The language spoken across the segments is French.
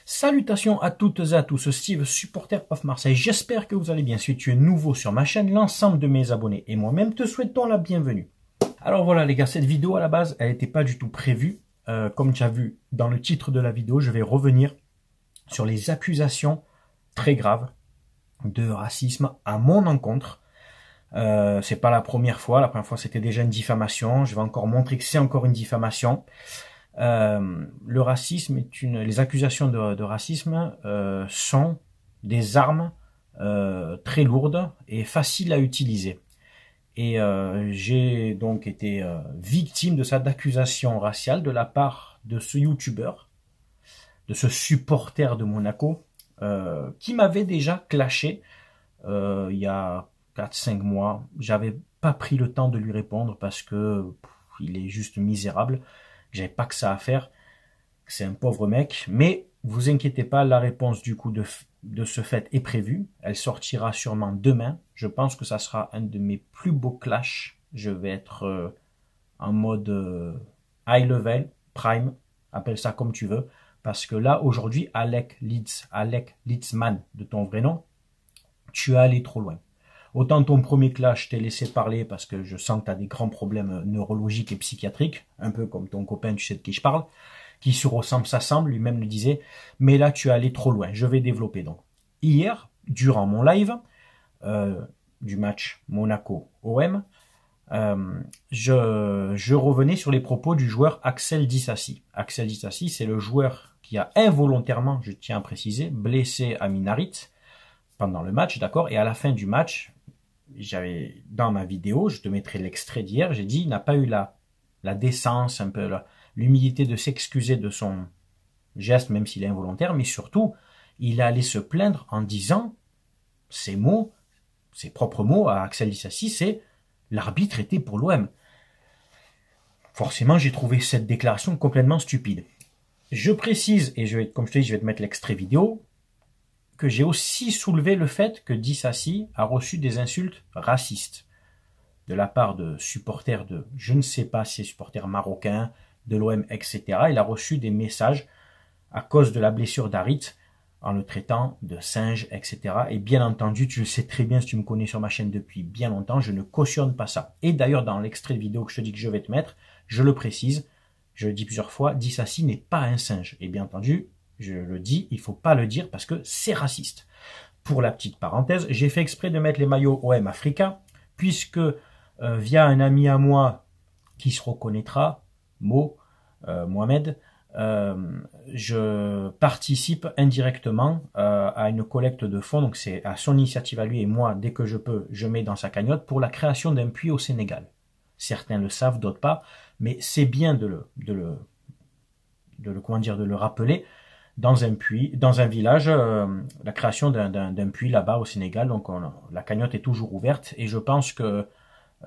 Salutations à toutes et à tous, Steve, supporter of Marseille. J'espère que vous allez bien. Si tu es nouveau sur ma chaîne, l'ensemble de mes abonnés et moi-même te souhaitons la bienvenue. Alors voilà les gars, cette vidéo à la base, elle n'était pas du tout prévue. Comme tu as vu dans le titre de la vidéo, je vais revenir sur les accusations très graves de racisme à mon encontre. C'est pas la première fois c'était déjà une diffamation. Je vais encore montrer que c'est encore une diffamation. Le racisme les accusations de racisme sont des armes très lourdes et faciles à utiliser. Et j'ai donc été victime de cette accusation raciale de la part de ce youtubeur, de ce supporter de Monaco, qui m'avait déjà clashé il y a 4-5 mois. J'avais pas pris le temps de lui répondre parce que il est juste misérable. J'avais pas que ça à faire. C'est un pauvre mec. Mais vous inquiétez pas, la réponse du coup de ce fait est prévue. Elle sortira sûrement demain. Je pense que ça sera un de mes plus beaux clashs. Je vais être en mode high level, prime, appelle ça comme tu veux. Parce que là, aujourd'hui, Alec Litzman, de ton vrai nom, tu es allé trop loin. Autant ton premier clash, je t'ai laissé parler parce que je sens que tu as des grands problèmes neurologiques et psychiatriques, un peu comme ton copain, tu sais de qui je parle, qui se ressemble, s'assemble, lui-même le disait, mais là tu es allé trop loin, je vais développer donc. Hier, durant mon live du match Monaco-OM, je revenais sur les propos du joueur Axel Disasi. Axel Disasi, c'est le joueur qui a involontairement, je tiens à préciser, blessé Amin Harit pendant le match, d'accord, et à la fin du match, j'avais dans ma vidéo, je te mettrai l'extrait d'hier, j'ai dit il n'a pas eu la décence, un peu l'humilité de s'excuser de son geste, même s'il est involontaire, mais surtout, il allait se plaindre en disant ses mots, ses propres mots à Axel Disasi, c'est l'arbitre était pour l'OM. Forcément, j'ai trouvé cette déclaration complètement stupide. Je précise, et comme je te dis, je vais te mettre l'extrait vidéo, que j'ai aussi soulevé le fait que Disasi a reçu des insultes racistes de la part de supporters de, je ne sais pas si c'est supporters marocains, de l'OM, etc. Il a reçu des messages à cause de la blessure d'Harit en le traitant de singe, etc. Et bien entendu, tu le sais très bien si tu me connais sur ma chaîne depuis bien longtemps, je ne cautionne pas ça. Et d'ailleurs, dans l'extrait de vidéo que je te dis que je vais te mettre, je le précise, je le dis plusieurs fois, Disasi n'est pas un singe. Et bien entendu, je le dis, il faut pas le dire parce que c'est raciste. Pour la petite parenthèse, j'ai fait exprès de mettre les maillots OM Africa, puisque via un ami à moi qui se reconnaîtra, Mohamed, je participe indirectement à une collecte de fonds, donc c'est à son initiative à lui et moi, dès que je peux, je mets dans sa cagnotte pour la création d'un puits au Sénégal. Certains le savent, d'autres pas, mais c'est bien de le rappeler. Dans un puits, dans un village, la création d'un puits là-bas au Sénégal. Donc la cagnotte est toujours ouverte et je pense que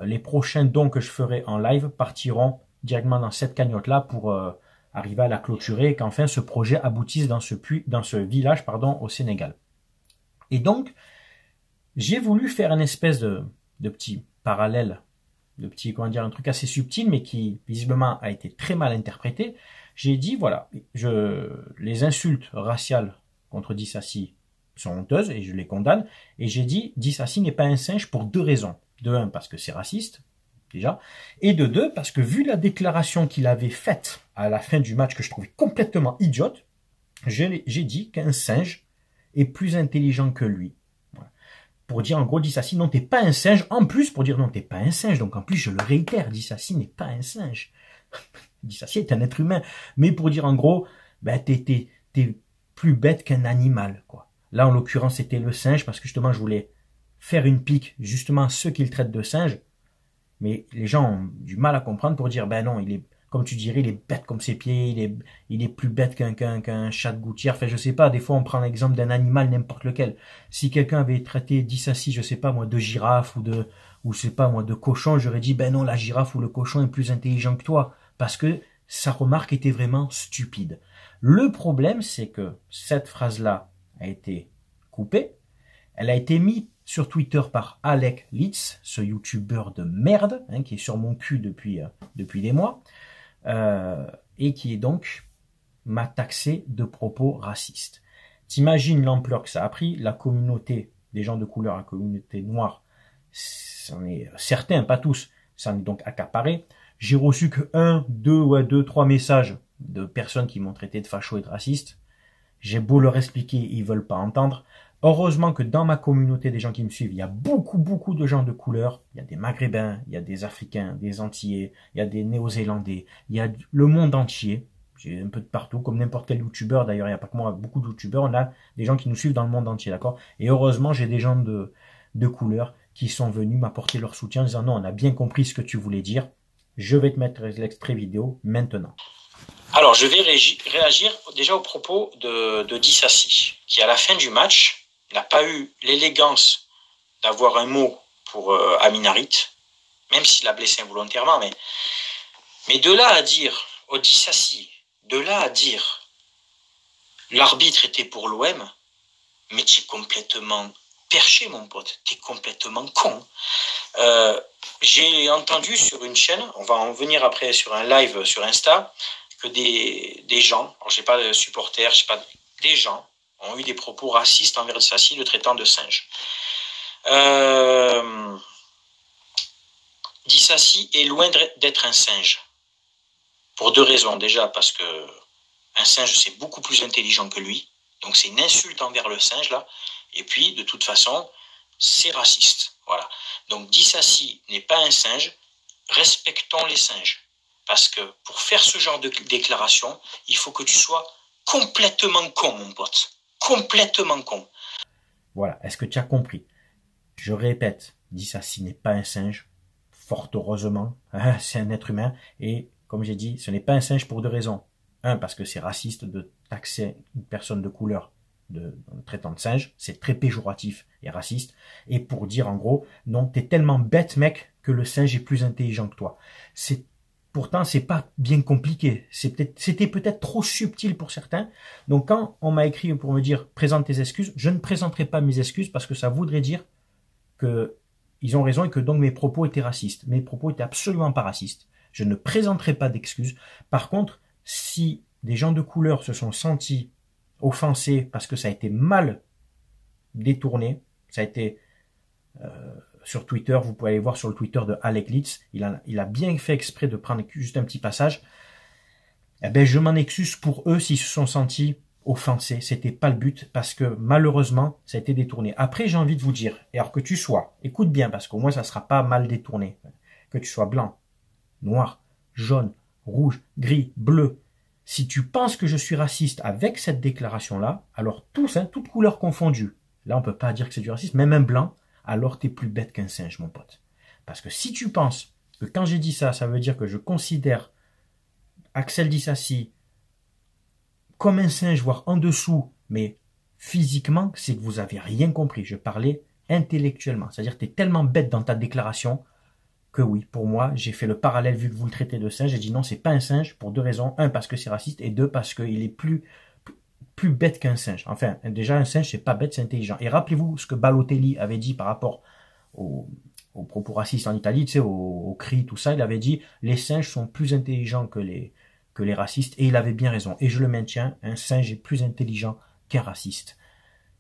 les prochains dons que je ferai en live partiront directement dans cette cagnotte-là pour arriver à la clôturer et qu'enfin ce projet aboutisse dans ce village, pardon, au Sénégal. Et donc, j'ai voulu faire une espèce de petit parallèle, un truc assez subtil, mais qui visiblement a été très mal interprété. J'ai dit, voilà, les insultes raciales contre Disasi sont honteuses et je les condamne. Et j'ai dit, Disasi n'est pas un singe pour deux raisons. De un, parce que c'est raciste, déjà. Et de deux, parce que vu la déclaration qu'il avait faite à la fin du match, que je trouvais complètement idiote, j'ai dit qu'un singe est plus intelligent que lui. Voilà. Pour dire en gros, Disasi, non, t'es pas un singe. En plus, pour dire non, t'es pas un singe. Donc en plus, je le réitère, Disasi n'est pas un singe. Disasi est un être humain, mais pour dire en gros, ben t'es plus bête qu'un animal, quoi. Là, en l'occurrence, c'était le singe, parce que justement, je voulais faire une pique, justement, à ceux qu'il traite de singe, mais les gens ont du mal à comprendre pour dire, ben non, il est, comme tu dirais, il est bête comme ses pieds, il est plus bête qu'un chat de gouttière. Enfin, je sais pas, des fois, on prend l'exemple d'un animal, n'importe lequel. Si quelqu'un avait traité Disasi, je sais pas, moi, de girafe ou je sais pas, moi, de cochon, j'aurais dit, ben non, la girafe ou le cochon est plus intelligent que toi. Parce que sa remarque était vraiment stupide. Le problème, c'est que cette phrase-là a été coupée. Elle a été mise sur Twitter par Alec Litz, ce youtubeur de merde, hein, qui est sur mon cul depuis des mois, et qui est donc m'a taxé de propos racistes. T'imagines l'ampleur que ça a pris, la communauté des gens de couleur, la communauté noire, c'en est certains, pas tous, ça en est donc accaparé. J'ai reçu que deux, trois messages de personnes qui m'ont traité de facho et de raciste. J'ai beau leur expliquer, ils veulent pas entendre. Heureusement que dans ma communauté des gens qui me suivent, il y a beaucoup de gens de couleur. Il y a des Maghrébins, il y a des Africains, des Antillais, il y a des Néo-Zélandais, il y a le monde entier. J'ai un peu de partout, comme n'importe quel youtubeur. D'ailleurs, il n'y a pas que moi, beaucoup de youtubeurs. On a des gens qui nous suivent dans le monde entier, d'accord? Et heureusement, j'ai des gens de couleur qui sont venus m'apporter leur soutien en disant non, on a bien compris ce que tu voulais dire. Je vais te mettre l'extrait vidéo maintenant. Alors, je vais réagir déjà au propos de Dissassi, qui à la fin du match n'a pas eu l'élégance d'avoir un mot pour Aminarit, même s'il a blessé involontairement, mais de là à dire, au Dissassi, de là à dire l'arbitre était pour l'OM, mais tu es complètement perché, mon pote, tu es complètement con. J'ai entendu sur une chaîne, on va en venir après sur un live sur Insta, que des gens, alors j'ai pas de supporters, des gens ont eu des propos racistes envers Dissassi, le traitant de singe. Dissassi est loin d'être un singe. Pour deux raisons. Déjà, parce que un singe, c'est beaucoup plus intelligent que lui. Donc, c'est une insulte envers le singe, là. Et puis, de toute façon, c'est raciste. Voilà. Donc, Dissassi n'est pas un singe. Respectons les singes. Parce que pour faire ce genre de déclaration, il faut que tu sois complètement con, mon pote. Complètement con. Voilà. Est-ce que tu as compris? Je répète, Dissassi n'est pas un singe. Fort heureusement. C'est un être humain. Et comme j'ai dit, ce n'est pas un singe pour deux raisons. Un, parce que c'est raciste de taxer une personne de couleur de traitant de singe. C'est très péjoratif et raciste. Et pour dire en gros, non, t'es tellement bête, mec, que le singe est plus intelligent que toi. Pourtant, c'est pas bien compliqué. C'était peut-être trop subtil pour certains. Donc, quand on m'a écrit pour me dire présente tes excuses, je ne présenterai pas mes excuses parce que ça voudrait dire que ils ont raison et que donc mes propos étaient racistes. Mes propos étaient absolument pas racistes. Je ne présenterai pas d'excuses. Par contre, si des gens de couleur se sont sentis offensés parce que ça a été mal détourné, ça a été sur Twitter, vous pouvez aller voir sur le Twitter de Alec Litz, il a bien fait exprès de prendre juste un petit passage. Eh ben, je m'en excuse pour eux s'ils se sont sentis offensés. C'était pas le but parce que malheureusement, ça a été détourné. Après, j'ai envie de vous dire, et alors que tu sois, écoute bien parce qu'au moins ça sera pas mal détourné, que tu sois blanc, noir, jaune, rouge, gris, bleu. Si tu penses que je suis raciste avec cette déclaration-là, alors tous, toutes couleurs confondues, là on peut pas dire que c'est du racisme, même un blanc, alors t'es plus bête qu'un singe, mon pote. Parce que si tu penses que quand j'ai dit ça, ça veut dire que je considère Axel Dissassi comme un singe, voire en dessous, mais physiquement, c'est que vous avez rien compris. Je parlais intellectuellement. C'est-à-dire que t'es tellement bête dans ta déclaration que oui, pour moi, j'ai fait le parallèle vu que vous le traitez de singe. J'ai dit non, c'est pas un singe pour deux raisons. Un, parce que c'est raciste, et deux, parce qu'il est plus bête qu'un singe. Enfin, déjà, un singe, c'est pas bête, c'est intelligent. Et rappelez-vous ce que Balotelli avait dit par rapport aux propos racistes en Italie, tu sais, aux cris, tout ça. Il avait dit, les singes sont plus intelligents que les racistes, et il avait bien raison. Et je le maintiens, un singe est plus intelligent qu'un raciste.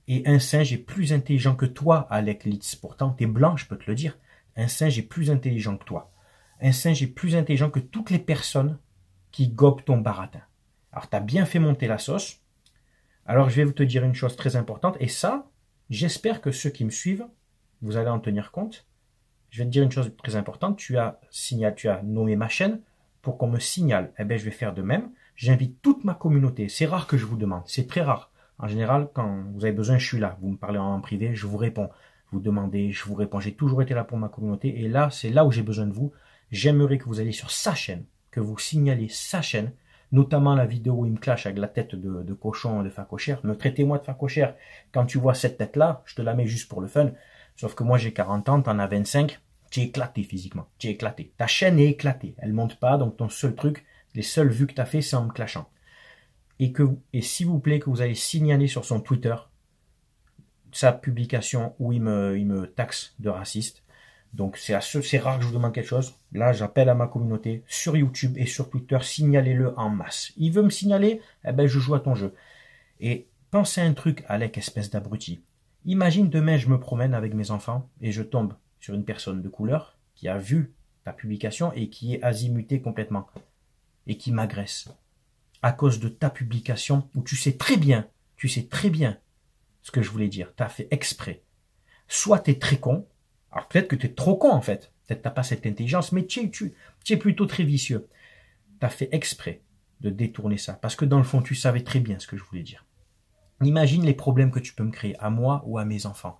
Et un singe est plus intelligent que toi, Alec Litz. Pourtant, t'es blanc, je peux te le dire. Un singe est plus intelligent que toi. Un singe est plus intelligent que toutes les personnes qui gobent ton baratin. Alors, t'as bien fait monter la sauce. Alors, je vais vous te dire une chose très importante. Et ça, j'espère que ceux qui me suivent, vous allez en tenir compte. Je vais te dire une chose très importante. Tu as nommé ma chaîne pour qu'on me signale. Eh bien, je vais faire de même. J'invite toute ma communauté. C'est rare que je vous demande. C'est très rare. En général, quand vous avez besoin, je suis là. Vous me parlez en privé, je vous réponds. Vous demandez, je vous réponds. J'ai toujours été là pour ma communauté. Et là, c'est là où j'ai besoin de vous. J'aimerais que vous alliez sur sa chaîne, que vous signaliez sa chaîne, notamment la vidéo où il me clash avec la tête de cochon de facochère. Me traitez-moi de facochère. Quand tu vois cette tête-là, je te la mets juste pour le fun. Sauf que moi, j'ai 40 ans, t'en as 25. Tu es éclaté physiquement. Tu es éclaté. Ta chaîne est éclatée. Elle monte pas. Donc, ton seul truc, les seules vues que tu as fait, c'est en me clashant. Et s'il vous plaît, que vous allez signaler sur son Twitter sa publication où il me taxe de raciste. Donc c'est rare que je vous demande quelque chose. Là, j'appelle à ma communauté sur YouTube et sur Twitter, signalez-le en masse. Il veut me signaler, eh ben je joue à ton jeu. Et pensez à un truc, Alec, espèce d'abruti. Imagine demain, je me promène avec mes enfants et je tombe sur une personne de couleur qui a vu ta publication et qui est azimutée complètement et qui m'agresse à cause de ta publication où tu sais très bien ce que je voulais dire. Tu as fait exprès. Soit tu es très con, alors peut-être que tu es trop con en fait, peut-être tu n'as pas cette intelligence, mais tu es plutôt très vicieux. Tu as fait exprès de détourner ça, parce que dans le fond, tu savais très bien ce que je voulais dire. Imagine les problèmes que tu peux me créer, à moi ou à mes enfants.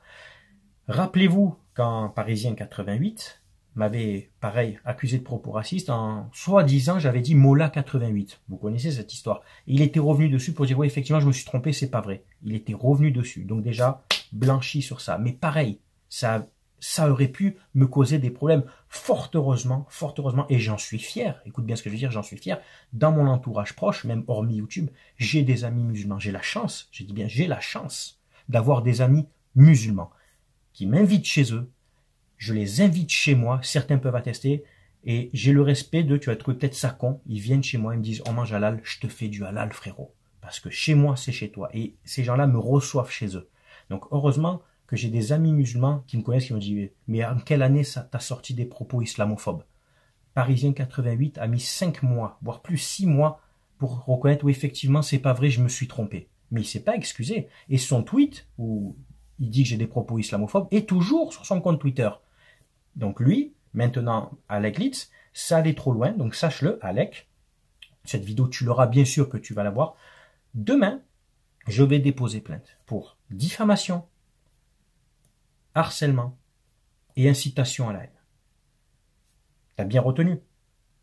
Rappelez-vous quand Parisien 88 m'avait, pareil, accusé de propos racistes, en soi-disant, j'avais dit Mola 88. Vous connaissez cette histoire. Et il était revenu dessus pour dire, oui, effectivement, je me suis trompé, c'est pas vrai. Il était revenu dessus. Donc déjà, blanchi sur ça. Mais pareil, ça aurait pu me causer des problèmes. Fort heureusement, et j'en suis fier, écoute bien ce que je veux dire, j'en suis fier, dans mon entourage proche, même hormis YouTube, j'ai des amis musulmans. J'ai la chance, j'ai dit bien, j'ai la chance d'avoir des amis musulmans qui m'invitent chez eux. Je les invite chez moi, certains peuvent attester, et j'ai le respect de, tu vas trouver peut-être ça con, ils viennent chez moi, ils me disent, on mange halal, je te fais du halal, frérot. Parce que chez moi, c'est chez toi. Et ces gens-là me reçoivent chez eux. Donc, heureusement que j'ai des amis musulmans qui me connaissent, qui me disent, mais en quelle année ça t'a sorti des propos islamophobes? Parisien 88 a mis 5 mois, voire plus 6 mois, pour reconnaître, oui, effectivement, c'est pas vrai, je me suis trompé. Mais il s'est pas excusé. Et son tweet, où il dit que j'ai des propos islamophobes, est toujours sur son compte Twitter. Donc lui, maintenant, Alec Litz, ça allait trop loin, donc sache-le, Alec, cette vidéo, tu l'auras bien sûr que tu vas la voir. Demain, je vais déposer plainte pour diffamation, harcèlement et incitation à la haine. T'as bien retenu?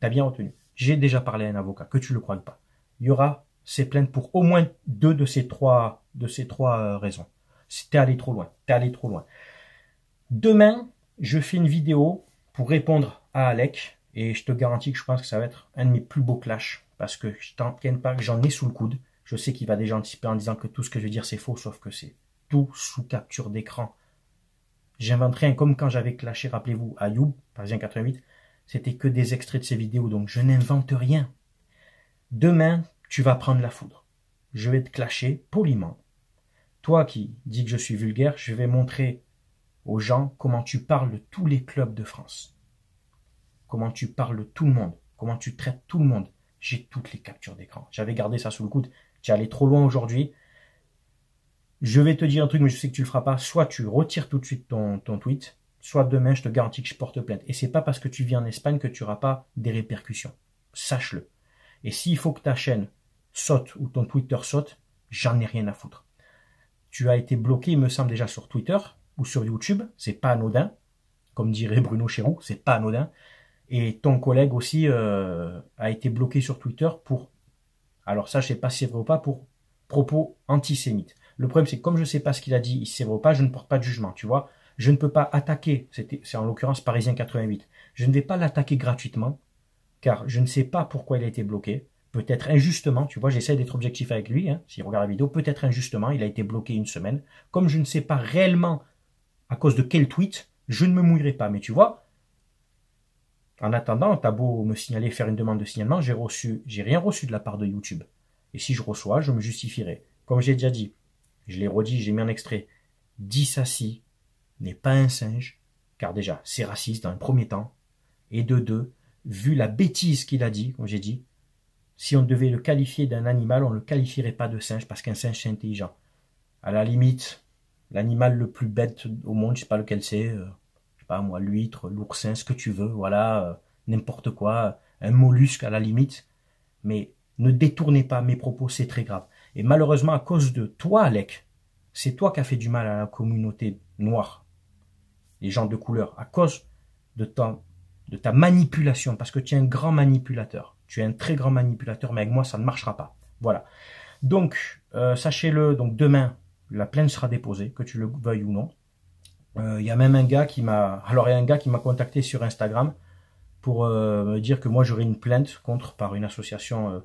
T'as bien retenu. J'ai déjà parlé à un avocat, que tu le crois pas. Il y aura ces plaintes pour au moins 2 de ces trois raisons. T'es allé trop loin. T'es allé trop loin. Demain, je fais une vidéo pour répondre à Alec et je te garantis que je pense que ça va être un de mes plus beaux clashs parce que je t'en tiens pas que j'en ai sous le coude. Je sais qu'il va déjà anticiper en disant que tout ce que je vais dire c'est faux, sauf que c'est tout sous capture d'écran. J'inventerai un comme quand j'avais clashé, rappelez-vous, Ayoub, Parisien 88, c'était que des extraits de ces vidéos, donc je n'invente rien. Demain, tu vas prendre la foudre. Je vais te clasher poliment. Toi qui dis que je suis vulgaire, je vais montrer aux gens comment tu parles de tous les clubs de France. Comment tu parles de tout le monde. Comment tu traites tout le monde. J'ai toutes les captures d'écran. J'avais gardé ça sous le coude. Tu es allé trop loin aujourd'hui. Je vais te dire un truc, mais je sais que tu le feras pas. Soit tu retires tout de suite ton tweet, soit demain, je te garantis que je porte plainte. Et c'est pas parce que tu vis en Espagne que tu n'auras pas des répercussions. Sache-le. Et s'il faut que ta chaîne saute ou ton Twitter saute, j'en ai rien à foutre. Tu as été bloqué, il me semble, déjà sur Twitter ou sur YouTube. C'est pas anodin. Comme dirait Bruno Chéroux, c'est pas anodin. Et ton collègue aussi a été bloqué sur Twitter pour, alors ça je sais pas si c'est vrai ou pas, pour propos antisémites. Le problème c'est que comme je sais pas ce qu'il a dit, si c'est vrai ou pas, je ne porte pas de jugement, tu vois. Je ne peux pas attaquer, c'est en l'occurrence Parisien 88, je ne vais pas l'attaquer gratuitement, car je ne sais pas pourquoi il a été bloqué. Peut-être injustement, tu vois, j'essaie d'être objectif avec lui, hein, s'il regarde la vidéo, peut-être injustement, il a été bloqué une semaine. Comme je ne sais pas réellement à cause de quel tweet, je ne me mouillerai pas, mais tu vois, en attendant, t'as beau me signaler, faire une demande de signalement, j'ai rien reçu de la part de YouTube. Et si je reçois, je me justifierai. Comme j'ai déjà dit, je l'ai redit, j'ai mis un extrait. Dissassi n'est pas un singe, car déjà, c'est raciste dans un premier temps. Et de deux, vu la bêtise qu'il a dit, comme j'ai dit, si on devait le qualifier d'un animal, on ne le qualifierait pas de singe, parce qu'un singe, c'est intelligent. À la limite, l'animal le plus bête au monde, je sais pas lequel c'est, pas moi, l'huître, l'oursin, ce que tu veux, voilà, n'importe quoi, un mollusque à la limite, mais ne détournez pas mes propos, c'est très grave. Et malheureusement, à cause de toi, Alec, c'est toi qui as fait du mal à la communauté noire, les gens de couleur, à cause de ta manipulation, parce que tu es un grand manipulateur, tu es un très grand manipulateur, mais avec moi, ça ne marchera pas. Voilà. Donc, sachez-le, donc demain, la plainte sera déposée, que tu le veuilles ou non. Il y a même un gars qui m'a contacté sur Instagram pour me dire que moi j'aurais une plainte par une association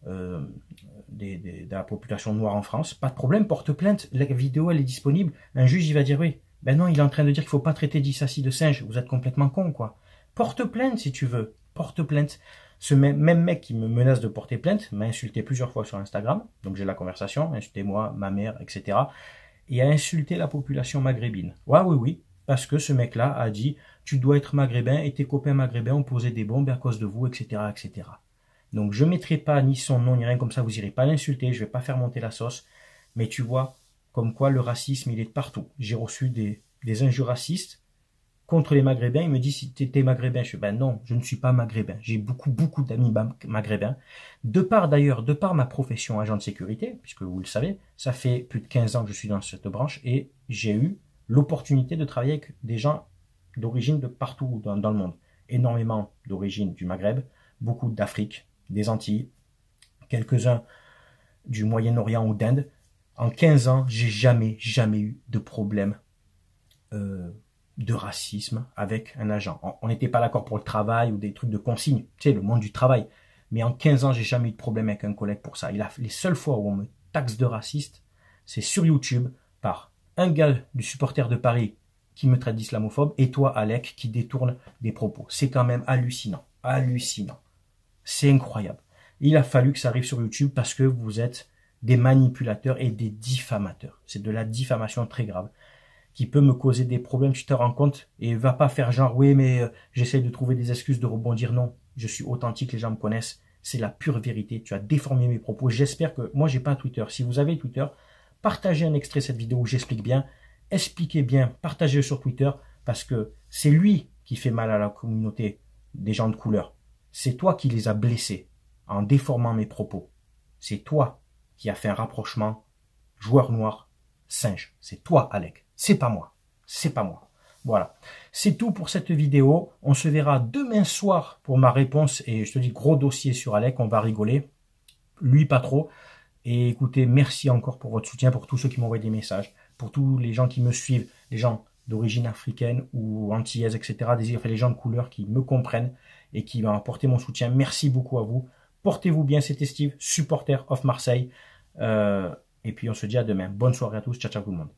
de la population noire en France. Pas de problème, porte plainte, la vidéo elle est disponible. Un juge il va dire oui, Ben non, il est en train de dire qu'il faut pas traiter d'Issassi de singe. Vous êtes complètement con, quoi. Porte plainte si tu veux. Porte plainte. Ce même mec qui me menace de porter plainte m'a insulté plusieurs fois sur Instagram. Donc j'ai la conversation, insulté moi, ma mère, etc. Et a insulté la population maghrébine. Ouais, oui, oui. Parce que ce mec-là a dit, tu dois être maghrébin et tes copains maghrébins ont posé des bombes à cause de vous, etc., etc. Donc je mettrai pas ni son nom ni rien comme ça, vous irez pas l'insulter, je vais pas faire monter la sauce. Mais tu vois, comme quoi le racisme, il est partout. J'ai reçu des injures racistes contre les Maghrébins. Il me dit, si t'es maghrébin, je fais, ben non, je ne suis pas maghrébin. J'ai beaucoup d'amis maghrébins. De par ma profession agent de sécurité, puisque vous le savez, ça fait plus de 15 ans que je suis dans cette branche et j'ai eu l'opportunité de travailler avec des gens d'origine de partout dans le monde. Énormément d'origine du Maghreb, beaucoup d'Afrique, des Antilles, quelques-uns du Moyen-Orient ou d'Inde. En 15 ans, j'ai jamais eu de problème de racisme avec un agent. On n'était pas d'accord pour le travail ou des trucs de consigne, tu sais, le monde du travail. Mais en 15 ans, j'ai jamais eu de problème avec un collègue pour ça. Les seules fois où on me taxe de raciste, c'est sur YouTube par un gars du supporter de Paris qui me traite d'islamophobe et toi, Alec, qui détourne des propos. C'est quand même hallucinant. Hallucinant. C'est incroyable. Il a fallu que ça arrive sur YouTube parce que vous êtes des manipulateurs et des diffamateurs. C'est de la diffamation très grave qui peut me causer des problèmes, tu te rends compte, et va pas faire genre, oui, mais j'essaye de trouver des excuses, de rebondir. Non, je suis authentique, les gens me connaissent, c'est la pure vérité, tu as déformé mes propos. J'espère que, moi j'ai pas Twitter, si vous avez Twitter, partagez un extrait de cette vidéo où j'explique bien, expliquez bien, partagez-le sur Twitter, parce que c'est lui qui fait mal à la communauté des gens de couleur. C'est toi qui les as blessés en déformant mes propos. C'est toi qui as fait un rapprochement joueur noir, singe. C'est toi, Alec. C'est pas moi. C'est pas moi. Voilà. C'est tout pour cette vidéo. On se verra demain soir pour ma réponse. Et je te dis, gros dossier sur Alec. On va rigoler. Lui, pas trop. Et écoutez, merci encore pour votre soutien, pour tous ceux qui m'envoient des messages, pour tous les gens qui me suivent, les gens d'origine africaine ou antillaise, etc. Enfin, les gens de couleur qui me comprennent et qui m'ont apporté mon soutien. Merci beaucoup à vous. Portez-vous bien, c'était Steve, supporter of Marseille. Et puis on se dit à demain. Bonne soirée à tous. Ciao, ciao tout le monde.